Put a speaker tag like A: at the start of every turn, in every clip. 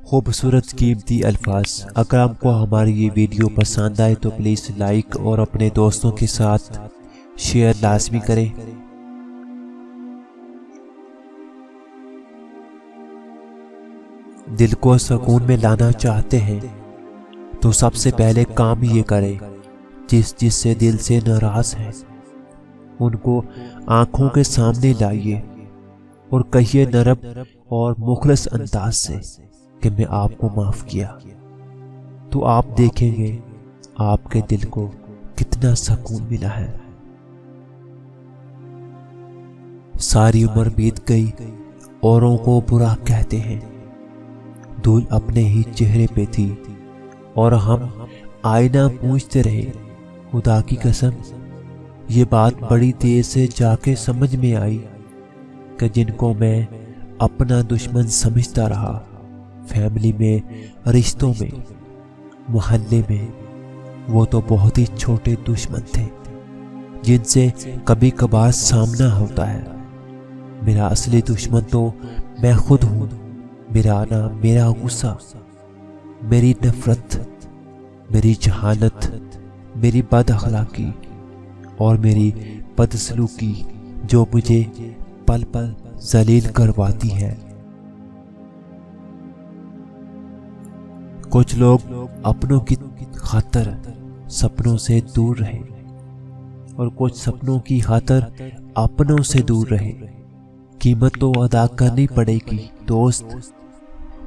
A: خوبصورت قیمتی الفاظ۔ اگر آپ کو ہماری یہ ویڈیو پسند آئے تو پلیز لائک اور اپنے دوستوں کے ساتھ شیئر لازمی کریں۔ دل کو سکون میں لانا چاہتے ہیں تو سب سے پہلے کام یہ کریں، جس سے دل سے ناراض ہیں ان کو آنکھوں کے سامنے لائیے اور کہیے نرم اور مخلص انداز سے کہ میں آپ کو معاف کیا، تو آپ دیکھیں گے آپ کے دل کو کتنا سکون ملا ہے۔ ساری عمر بیت گئی، اوروں کو برا کہتے ہیں، دھول اپنے ہی چہرے پہ تھی اور ہم آئینہ پوچھتے رہے۔ خدا کی قسم یہ بات بڑی دیر سے جا کے سمجھ میں آئی کہ جن کو میں اپنا دشمن سمجھتا رہا، فیملی میں، رشتوں میں، محلے میں، وہ تو بہت ہی چھوٹے دشمن تھے جن سے کبھی کبھار سامنا ہوتا ہے۔ میرا اصلی دشمن تو میں خود ہوں، میرا نام، میرا غصہ، میری نفرت، میری جہالت، میری بد اخلاقی اور میری بدسلوکی جو مجھے پل پل ذلیل کرواتی ہے۔ کچھ لوگ اپنوں کی خاطر سپنوں سے دور رہے اور کچھ سپنوں کی خاطر اپنوں سے دور رہے۔ قیمت تو ادا کرنی پڑے گی دوست۔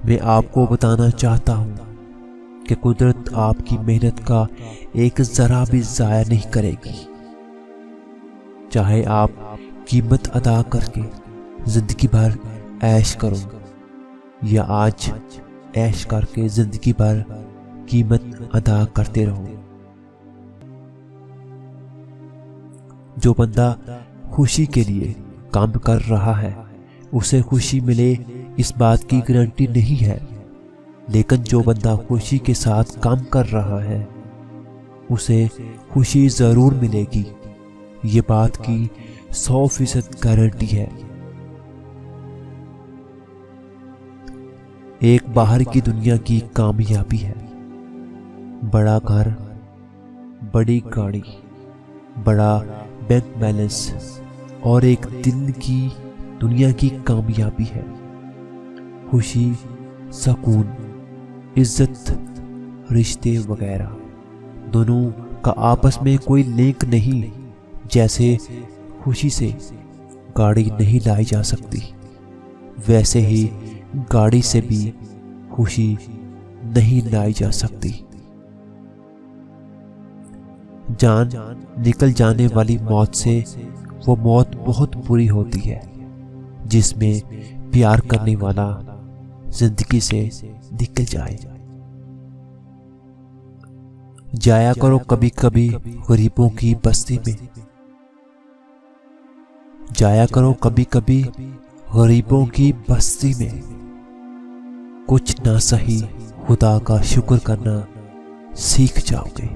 A: میں آپ کو بتانا چاہتا ہوں کہ قدرت آپ کی محنت کا ایک ذرا بھی ضائع نہیں کرے گی، چاہے آپ قیمت ادا کر کے زندگی بھر عیش کرو یا آج عیش کر کے زندگی بھر قیمت ادا کرتے رہو۔ جو بندہ خوشی کے لیے کام کر رہا ہے اسے خوشی ملے اس بات کی گارنٹی نہیں ہے، لیکن جو بندہ خوشی کے ساتھ کام کر رہا ہے اسے خوشی ضرور ملے گی، یہ بات کی 100% گارنٹی ہے۔ ایک باہر کی دنیا کی کامیابی ہے بڑا گھر، بڑی گاڑی، بڑا بینک بیلنس، اور ایک دل کی دنیا کی کامیابی ہے خوشی، سکون، عزت، رشتے وغیرہ۔ دونوں کا آپس میں کوئی لنک نہیں، جیسے خوشی سے گاڑی نہیں لائی جا سکتی ویسے ہی گاڑی سے بھی خوشی نہیں لائی جا سکتی۔ جان نکل جانے والی موت سے وہ موت بہت بری ہوتی ہے جس میں پیار کرنے والا زندگی سے نکل جائے۔ جایا کرو کبھی کبھی غریبوں کی بستی میں، جایا کرو کبھی کبھی غریبوں کی بستی میں، کچھ نہ سہی خدا کا شکر کرنا سیکھ جاؤ گے۔